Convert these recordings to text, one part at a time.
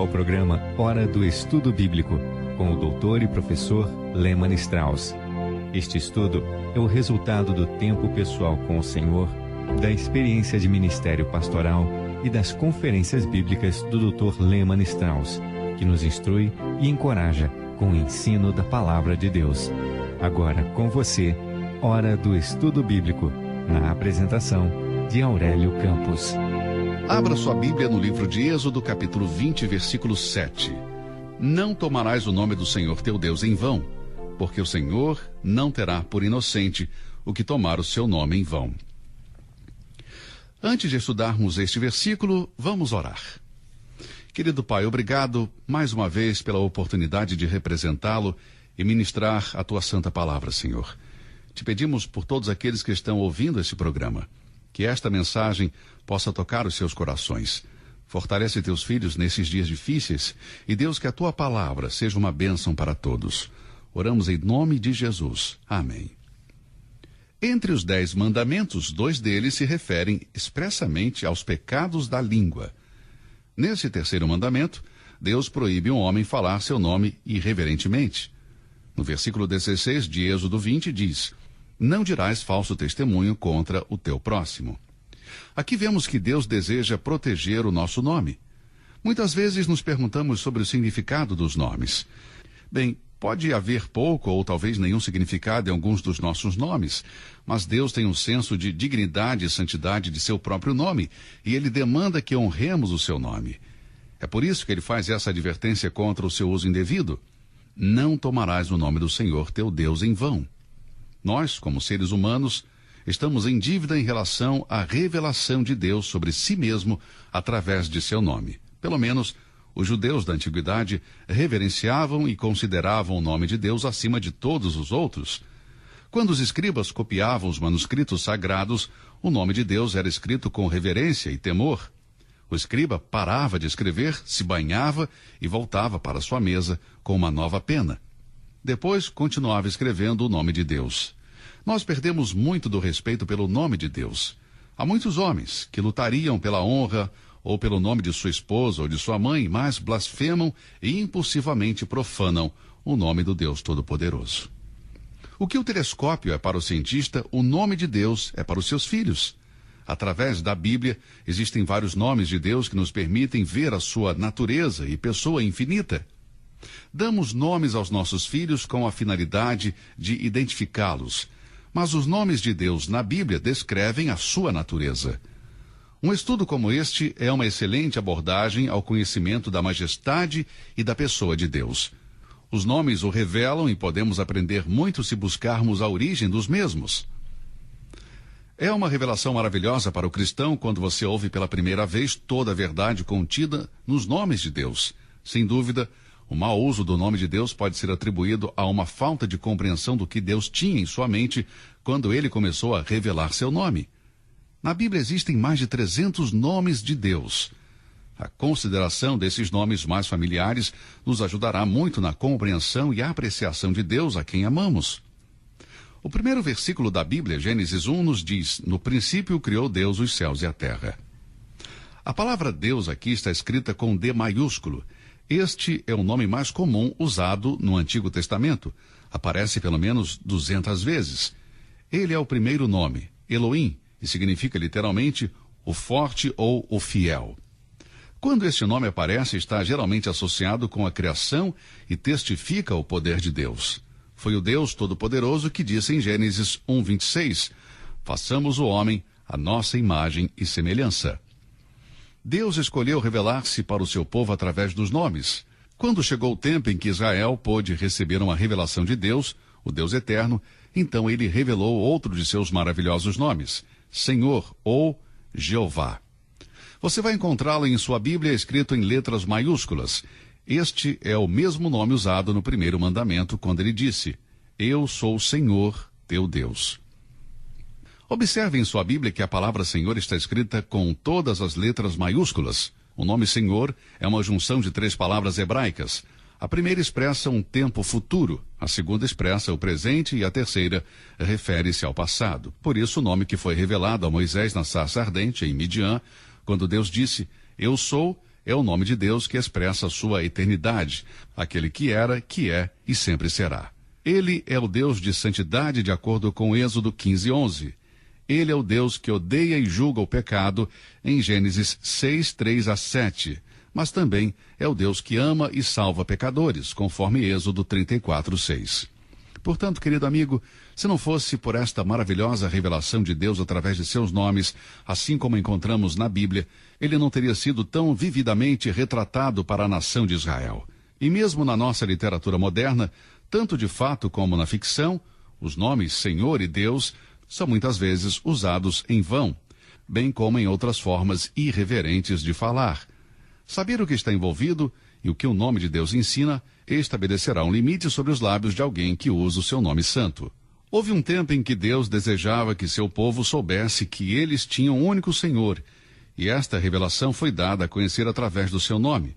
ao programa Hora do Estudo Bíblico, com o doutor e professor Lehmann Strauss. Este estudo é o resultado do tempo pessoal com o Senhor, da experiência de ministério pastoral e das conferências bíblicas do Dr. Lehmann Strauss, que nos instrui e encoraja com o ensino da Palavra de Deus. Agora com você, Hora do Estudo Bíblico, na apresentação de Aurélio Campos. Abra sua Bíblia no livro de Êxodo, capítulo 20, versículo 7. Não tomarás o nome do Senhor teu Deus em vão, porque o Senhor não terá por inocente o que tomar o seu nome em vão. Antes de estudarmos este versículo, vamos orar. Querido Pai, obrigado mais uma vez pela oportunidade de representá-lo e ministrar a tua santa palavra, Senhor. Te pedimos por todos aqueles que estão ouvindo esse programa, que esta mensagem possa tocar os seus corações. Fortalece teus filhos nesses dias difíceis e, Deus, que a tua palavra seja uma bênção para todos. Oramos em nome de Jesus. Amém. Entre os 10 mandamentos, 2 deles se referem expressamente aos pecados da língua. Nesse terceiro mandamento, Deus proíbe um homem falar seu nome irreverentemente. No versículo 16 de Êxodo 20 diz: não dirás falso testemunho contra o teu próximo. Aqui vemos que Deus deseja proteger o nosso nome. Muitas vezes nos perguntamos sobre o significado dos nomes. Bem, pode haver pouco ou talvez nenhum significado em alguns dos nossos nomes, mas Deus tem um senso de dignidade e santidade de seu próprio nome, e Ele demanda que honremos o seu nome. É por isso que Ele faz essa advertência contra o seu uso indevido. Não tomarás o nome do Senhor teu Deus em vão. Nós, como seres humanos, estamos em dívida em relação à revelação de Deus sobre si mesmo através de seu nome. Pelo menos, os judeus da antiguidade reverenciavam e consideravam o nome de Deus acima de todos os outros. Quando os escribas copiavam os manuscritos sagrados, o nome de Deus era escrito com reverência e temor. O escriba parava de escrever, se banhava e voltava para sua mesa com uma nova pena. Depois, continuava escrevendo o nome de Deus. Nós perdemos muito do respeito pelo nome de Deus. Há muitos homens que lutariam pela honra ou pelo nome de sua esposa ou de sua mãe, mas blasfemam e impulsivamente profanam o nome do Deus Todo-Poderoso. O que o telescópio é para o cientista, o nome de Deus é para os seus filhos. Através da Bíblia, existem vários nomes de Deus que nos permitem ver a sua natureza e pessoa infinita. Damos nomes aos nossos filhos com a finalidade de identificá-los, mas os nomes de Deus na Bíblia descrevem a sua natureza. Um estudo como este é uma excelente abordagem ao conhecimento da majestade e da pessoa de Deus. Os nomes o revelam e podemos aprender muito se buscarmos a origem dos mesmos. É uma revelação maravilhosa para o cristão quando você ouve pela primeira vez toda a verdade contida nos nomes de Deus. Sem dúvida, o mau uso do nome de Deus pode ser atribuído a uma falta de compreensão do que Deus tinha em sua mente quando ele começou a revelar seu nome. Na Bíblia existem mais de 300 nomes de Deus. A consideração desses nomes mais familiares nos ajudará muito na compreensão e apreciação de Deus a quem amamos. O primeiro versículo da Bíblia, Gênesis 1, nos diz: no princípio criou Deus os céus e a terra. A palavra Deus aqui está escrita com D maiúsculo. Este é o nome mais comum usado no Antigo Testamento. Aparece pelo menos 200 vezes. Ele é o primeiro nome, Elohim, e significa literalmente o forte ou o fiel. Quando este nome aparece, está geralmente associado com a criação e testifica o poder de Deus. Foi o Deus Todo-Poderoso que disse em Gênesis 1:26, façamos o homem à nossa imagem e semelhança. Deus escolheu revelar-se para o seu povo através dos nomes. Quando chegou o tempo em que Israel pôde receber uma revelação de Deus, o Deus eterno, então ele revelou outro de seus maravilhosos nomes, Senhor ou Jeová. Você vai encontrá-lo em sua Bíblia escrito em letras maiúsculas. Este é o mesmo nome usado no primeiro mandamento, quando ele disse: eu sou o Senhor, teu Deus. Observe em sua Bíblia que a palavra Senhor está escrita com todas as letras maiúsculas. O nome Senhor é uma junção de 3 palavras hebraicas. A primeira expressa um tempo futuro, a segunda expressa o presente e a terceira refere-se ao passado. Por isso o nome que foi revelado a Moisés na sarça ardente, em Midian, quando Deus disse: eu sou, é o nome de Deus que expressa a sua eternidade, aquele que era, que é e sempre será. Ele é o Deus de santidade de acordo com Êxodo 15:11. Ele é o Deus que odeia e julga o pecado em Gênesis 6:3-7. Mas também é o Deus que ama e salva pecadores, conforme Êxodo 34:6. Portanto, querido amigo, se não fosse por esta maravilhosa revelação de Deus através de seus nomes, assim como encontramos na Bíblia, ele não teria sido tão vividamente retratado para a nação de Israel. E mesmo na nossa literatura moderna, tanto de fato como na ficção, os nomes Senhor e Deus são muitas vezes usados em vão, bem como em outras formas irreverentes de falar. Saber o que está envolvido e o que o nome de Deus ensina estabelecerá um limite sobre os lábios de alguém que usa o seu nome santo. Houve um tempo em que Deus desejava que seu povo soubesse que eles tinham um único Senhor, e esta revelação foi dada a conhecer através do seu nome.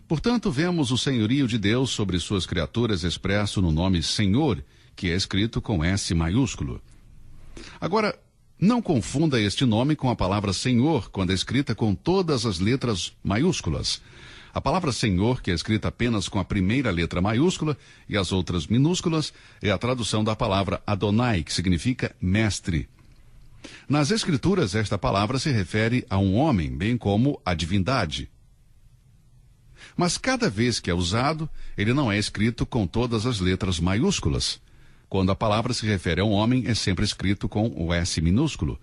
Portanto, vemos o senhorio de Deus sobre suas criaturas expresso no nome Senhor, que é escrito com S maiúsculo. Agora, não confunda este nome com a palavra Senhor, quando é escrita com todas as letras maiúsculas. A palavra Senhor, que é escrita apenas com a primeira letra maiúscula e as outras minúsculas, é a tradução da palavra Adonai, que significa mestre. Nas Escrituras, esta palavra se refere a um homem, bem como a divindade. Mas cada vez que é usado, ele não é escrito com todas as letras maiúsculas. Quando a palavra se refere a um homem, é sempre escrito com o S minúsculo.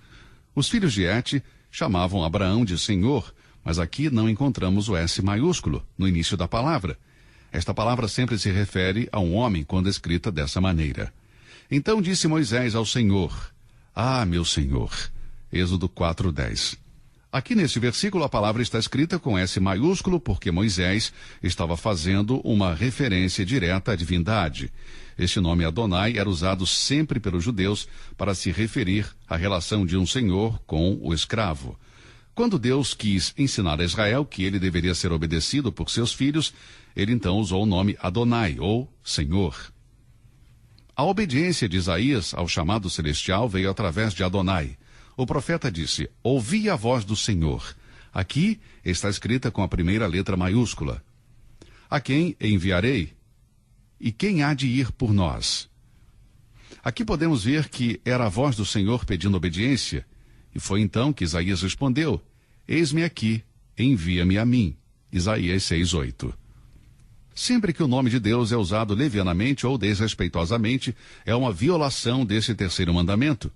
Os filhos de Et chamavam Abraão de Senhor, mas aqui não encontramos o S maiúsculo no início da palavra. Esta palavra sempre se refere a um homem quando escrita dessa maneira. Então disse Moisés ao Senhor: Ah, meu Senhor. Êxodo 4:10. Aqui neste versículo a palavra está escrita com S maiúsculo porque Moisés estava fazendo uma referência direta à divindade. Este nome Adonai era usado sempre pelos judeus para se referir à relação de um senhor com o escravo. Quando Deus quis ensinar a Israel que ele deveria ser obedecido por seus filhos, ele então usou o nome Adonai, ou Senhor. A obediência de Isaías ao chamado celestial veio através de Adonai. O profeta disse: Ouvi a voz do Senhor. Aqui está escrita com a primeira letra maiúscula. A quem enviarei? E quem há de ir por nós? Aqui podemos ver que era a voz do Senhor pedindo obediência. E foi então que Isaías respondeu: Eis-me aqui, envia-me a mim. Isaías 6:8. Sempre que o nome de Deus é usado levianamente ou desrespeitosamente, é uma violação desse terceiro mandamento.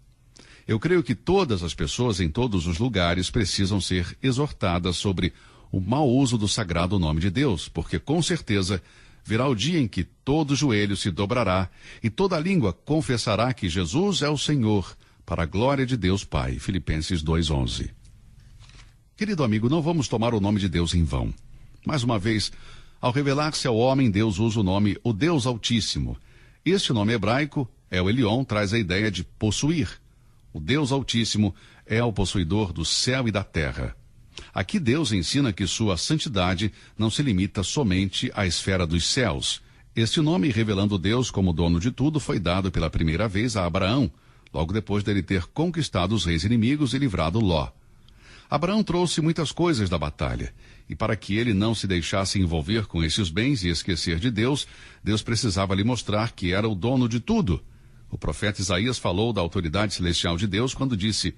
Eu creio que todas as pessoas em todos os lugares precisam ser exortadas sobre o mau uso do sagrado nome de Deus, porque com certeza virá o dia em que todo joelho se dobrará e toda língua confessará que Jesus é o Senhor, para a glória de Deus Pai. Filipenses 2:11. Querido amigo, não vamos tomar o nome de Deus em vão. Mais uma vez, ao revelar-se ao homem, Deus usa o nome o Deus Altíssimo. Este nome hebraico, El Elyon, traz a ideia de possuir. O Deus Altíssimo é o possuidor do céu e da terra. Aqui Deus ensina que sua santidade não se limita somente à esfera dos céus. Este nome, revelando Deus como dono de tudo, foi dado pela primeira vez a Abraão, logo depois dele ter conquistado os reis inimigos e livrado Ló. Abraão trouxe muitas coisas da batalha, e para que ele não se deixasse envolver com esses bens e esquecer de Deus, Deus precisava lhe mostrar que era o dono de tudo. O profeta Isaías falou da autoridade celestial de Deus quando disse: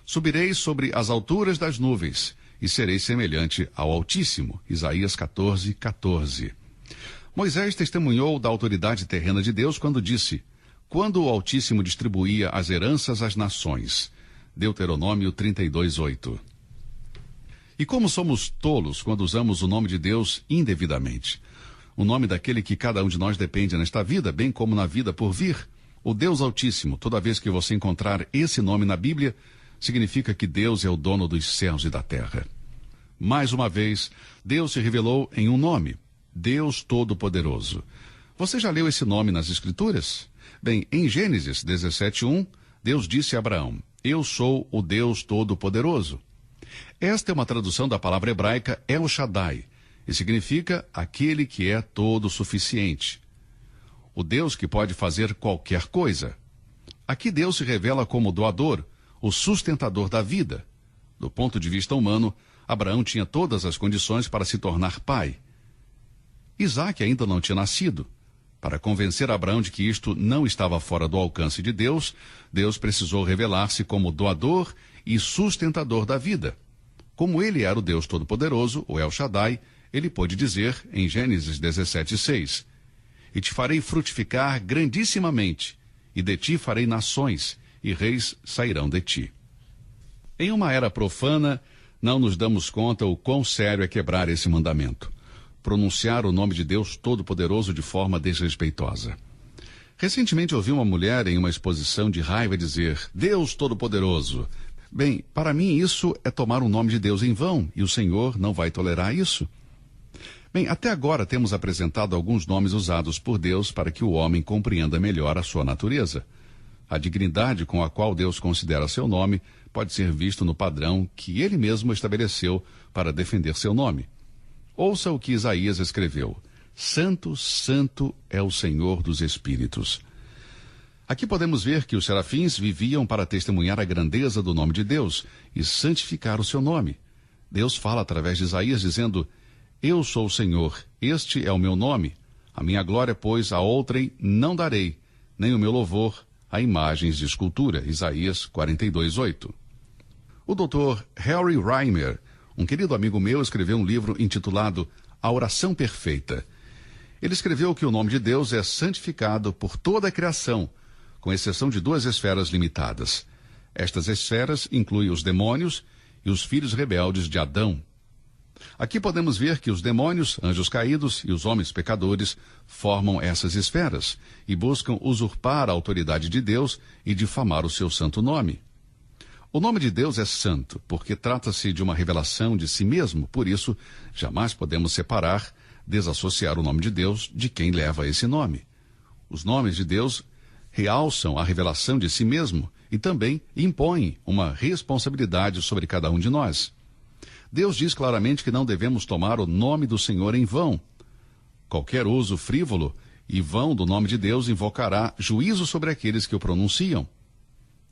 Subirei sobre as alturas das nuvens e serei semelhante ao Altíssimo. Isaías 14:14. Moisés testemunhou da autoridade terrena de Deus quando disse: Quando o Altíssimo distribuía as heranças às nações. Deuteronômio 32:8. E como somos tolos quando usamos o nome de Deus indevidamente. O nome daquele que cada um de nós depende nesta vida, bem como na vida por vir. O Deus Altíssimo, toda vez que você encontrar esse nome na Bíblia, significa que Deus é o dono dos céus e da terra. Mais uma vez, Deus se revelou em um nome: Deus Todo-Poderoso. Você já leu esse nome nas Escrituras? Bem, em Gênesis 17:1, Deus disse a Abraão: Eu sou o Deus Todo-Poderoso. Esta é uma tradução da palavra hebraica El Shaddai, e significa aquele que é todo-suficiente. O Deus que pode fazer qualquer coisa. Aqui Deus se revela como doador, o sustentador da vida. Do ponto de vista humano, Abraão tinha todas as condições para se tornar pai. Isaac ainda não tinha nascido. Para convencer Abraão de que isto não estava fora do alcance de Deus, Deus precisou revelar-se como doador e sustentador da vida. Como ele era o Deus Todo-Poderoso, o El Shaddai, ele pôde dizer, em Gênesis 17:6, e te farei frutificar grandissimamente, e de ti farei nações, e reis sairão de ti. Em uma era profana, não nos damos conta o quão sério é quebrar esse mandamento. Pronunciar o nome de Deus Todo-Poderoso de forma desrespeitosa. Recentemente ouvi uma mulher em uma exposição de raiva dizer, Deus Todo-Poderoso. Bem, para mim isso é tomar o nome de Deus em vão, e o Senhor não vai tolerar isso. Bem, até agora temos apresentado alguns nomes usados por Deus para que o homem compreenda melhor a sua natureza. A dignidade com a qual Deus considera seu nome pode ser visto no padrão que ele mesmo estabeleceu para defender seu nome. Ouça o que Isaías escreveu. Santo, santo é o Senhor dos Espíritos. Aqui podemos ver que os serafins viviam para testemunhar a grandeza do nome de Deus e santificar o seu nome. Deus fala através de Isaías dizendo, eu sou o Senhor, este é o meu nome. A minha glória, pois, a outrem não darei, nem o meu louvor a imagens de escultura. Isaías 42:8. O Dr. Harry Reimer, um querido amigo meu, escreveu um livro intitulado A Oração Perfeita. Ele escreveu que o nome de Deus é santificado por toda a criação, com exceção de 2 esferas limitadas. Estas esferas incluem os demônios e os filhos rebeldes de Adão. Aqui podemos ver que os demônios, anjos caídos e os homens pecadores formam essas esferas e buscam usurpar a autoridade de Deus e difamar o seu santo nome. O nome de Deus é santo, porque trata-se de uma revelação de si mesmo, por isso jamais podemos separar, desassociar o nome de Deus de quem leva esse nome. Os nomes de Deus realçam a revelação de si mesmo e também impõem uma responsabilidade sobre cada um de nós. Deus diz claramente que não devemos tomar o nome do Senhor em vão. Qualquer uso frívolo e vão do nome de Deus invocará juízo sobre aqueles que o pronunciam.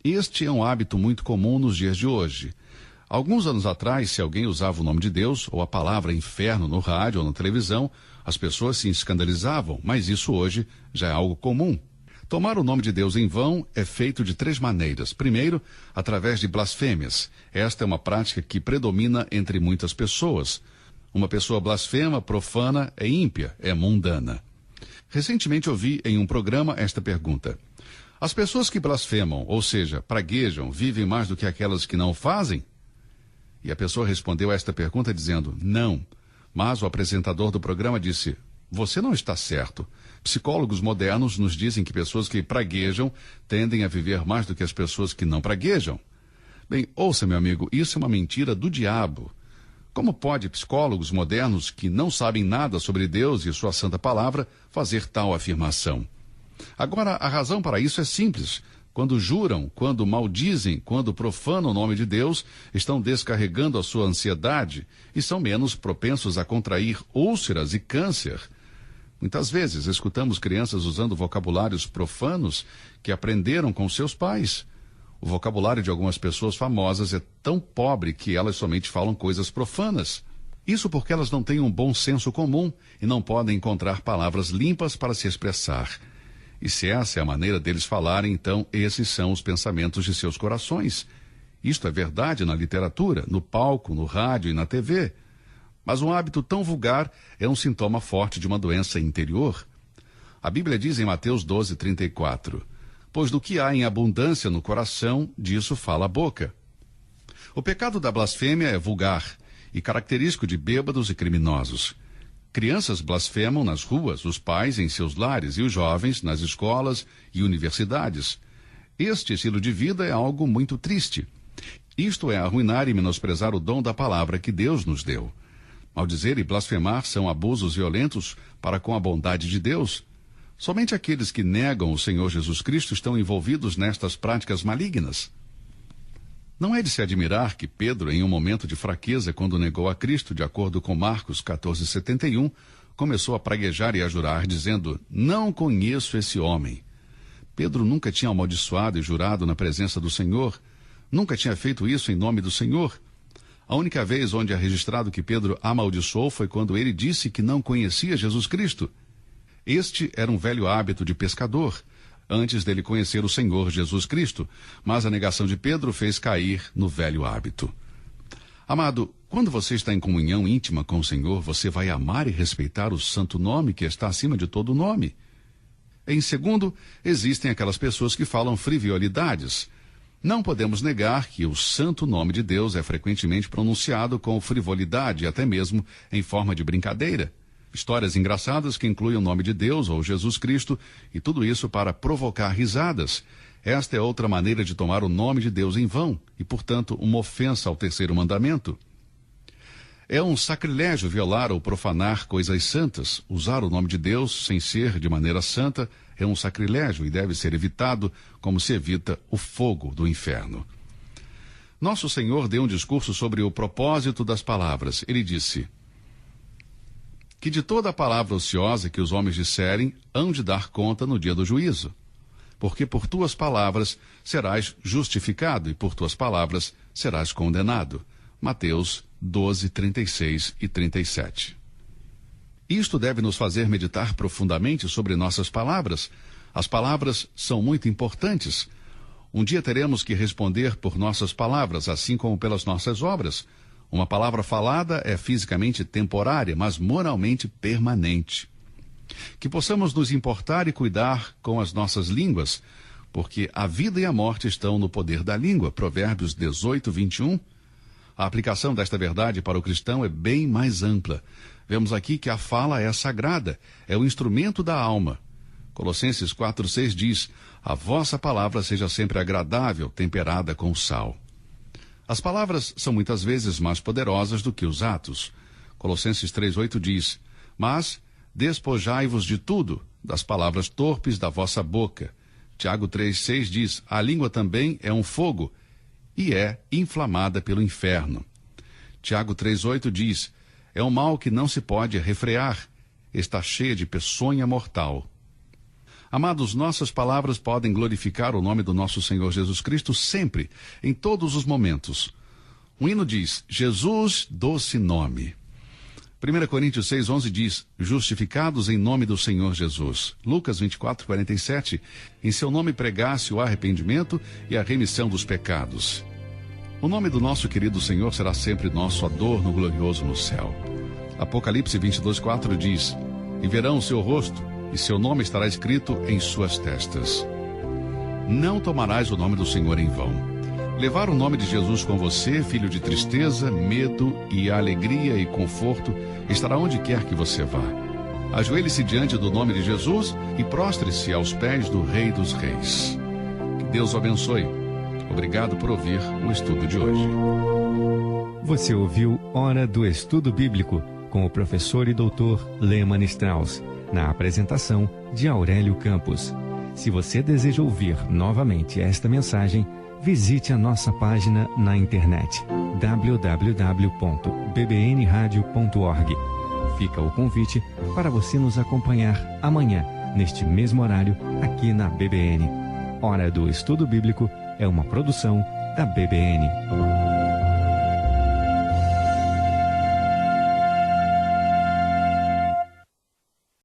Este é um hábito muito comum nos dias de hoje. Alguns anos atrás, se alguém usava o nome de Deus ou a palavra inferno no rádio ou na televisão, as pessoas se escandalizavam, mas isso hoje já é algo comum. Tomar o nome de Deus em vão é feito de 3 maneiras. Primeiro, através de blasfêmias. Esta é uma prática que predomina entre muitas pessoas. Uma pessoa blasfema, profana, é ímpia, é mundana. Recentemente ouvi em um programa esta pergunta. As pessoas que blasfemam, ou seja, praguejam, vivem mais do que aquelas que não fazem? E a pessoa respondeu a esta pergunta dizendo, não. Mas o apresentador do programa disse, você não está certo. Psicólogos modernos nos dizem que pessoas que praguejam tendem a viver mais do que as pessoas que não praguejam. Bem, ouça, meu amigo, isso é uma mentira do diabo. Como pode psicólogos modernos que não sabem nada sobre Deus e sua santa palavra fazer tal afirmação? Agora, a razão para isso é simples. Quando juram, quando maldizem, quando profanam o nome de Deus, estão descarregando a sua ansiedade e são menos propensos a contrair úlceras e câncer. Muitas vezes escutamos crianças usando vocabulários profanos que aprenderam com seus pais. O vocabulário de algumas pessoas famosas é tão pobre que elas somente falam coisas profanas. Isso porque elas não têm um bom senso comum e não podem encontrar palavras limpas para se expressar. E se essa é a maneira deles falarem, então esses são os pensamentos de seus corações. Isto é verdade na literatura, no palco, no rádio e na TV. Mas um hábito tão vulgar é um sintoma forte de uma doença interior. A Bíblia diz em Mateus 12:34, pois do que há em abundância no coração, disso fala a boca. O pecado da blasfêmia é vulgar e característico de bêbados e criminosos. Crianças blasfemam nas ruas, os pais em seus lares e os jovens nas escolas e universidades. Este estilo de vida é algo muito triste. Isto é arruinar e menosprezar o dom da palavra que Deus nos deu. Maldizer e blasfemar são abusos violentos para com a bondade de Deus. Somente aqueles que negam o Senhor Jesus Cristo estão envolvidos nestas práticas malignas. Não é de se admirar que Pedro, em um momento de fraqueza, quando negou a Cristo, de acordo com Marcos 14:71, começou a praguejar e a jurar, dizendo, não conheço esse homem. Pedro nunca tinha amaldiçoado e jurado na presença do Senhor, nunca tinha feito isso em nome do Senhor. A única vez onde é registrado que Pedro amaldiçoou foi quando ele disse que não conhecia Jesus Cristo. Este era um velho hábito de pescador, antes dele conhecer o Senhor Jesus Cristo, mas a negação de Pedro fez cair no velho hábito. Amado, quando você está em comunhão íntima com o Senhor, você vai amar e respeitar o santo nome que está acima de todo nome. Em segundo, existem aquelas pessoas que falam frivolidades. Não podemos negar que o santo nome de Deus é frequentemente pronunciado com frivolidade, até mesmo em forma de brincadeira. Histórias engraçadas que incluem o nome de Deus ou Jesus Cristo, e tudo isso para provocar risadas. Esta é outra maneira de tomar o nome de Deus em vão, e, portanto, uma ofensa ao terceiro mandamento. É um sacrilégio violar ou profanar coisas santas. Usar o nome de Deus sem ser de maneira santa é um sacrilégio e deve ser evitado como se evita o fogo do inferno. Nosso Senhor deu um discurso sobre o propósito das palavras. Ele disse que de toda a palavra ociosa que os homens disserem, hão de dar conta no dia do juízo. Porque por tuas palavras serás justificado e por tuas palavras serás condenado. Mateus 12, 36 e 37. Isto deve nos fazer meditar profundamente sobre nossas palavras. As palavras são muito importantes. Um dia teremos que responder por nossas palavras, assim como pelas nossas obras. Uma palavra falada é fisicamente temporária, mas moralmente permanente. Que possamos nos importar e cuidar com as nossas línguas, porque a vida e a morte estão no poder da língua. Provérbios 18, 21. A aplicação desta verdade para o cristão é bem mais ampla. Vemos aqui que a fala é sagrada, é o instrumento da alma. Colossenses 4:6 diz: a vossa palavra seja sempre agradável, temperada com sal. As palavras são muitas vezes mais poderosas do que os atos. Colossenses 3:8 diz: mas despojai-vos de tudo, das palavras torpes da vossa boca. Tiago 3:6 diz: a língua também é um fogo e é inflamada pelo inferno. Tiago 3:8 diz: é um mal que não se pode refrear, está cheia de peçonha mortal. Amados, nossas palavras podem glorificar o nome do nosso Senhor Jesus Cristo sempre, em todos os momentos. O hino diz: Jesus, doce nome. 1 Coríntios 6:11 diz: justificados em nome do Senhor Jesus. Lucas 24:47, em seu nome pregasse o arrependimento e a remissão dos pecados. O nome do nosso querido Senhor será sempre nosso adorno glorioso no céu. Apocalipse 22:4 diz: e verão o seu rosto, e seu nome estará escrito em suas testas. Não tomarás o nome do Senhor em vão. Levar o nome de Jesus com você, filho de tristeza, medo e alegria e conforto, estará onde quer que você vá. Ajoelhe-se diante do nome de Jesus e prostre-se aos pés do Rei dos Reis. Que Deus o abençoe. Obrigado por ouvir o estudo de hoje. Você ouviu Hora do Estudo Bíblico com o professor e doutor Lehmann Strauss, na apresentação de Aurélio Campos. Se você deseja ouvir novamente esta mensagem, visite a nossa página na internet www.bbnradio.org. Fica o convite para você nos acompanhar amanhã, neste mesmo horário, aqui na BBN. Hora do Estudo Bíblico é uma produção da BBN.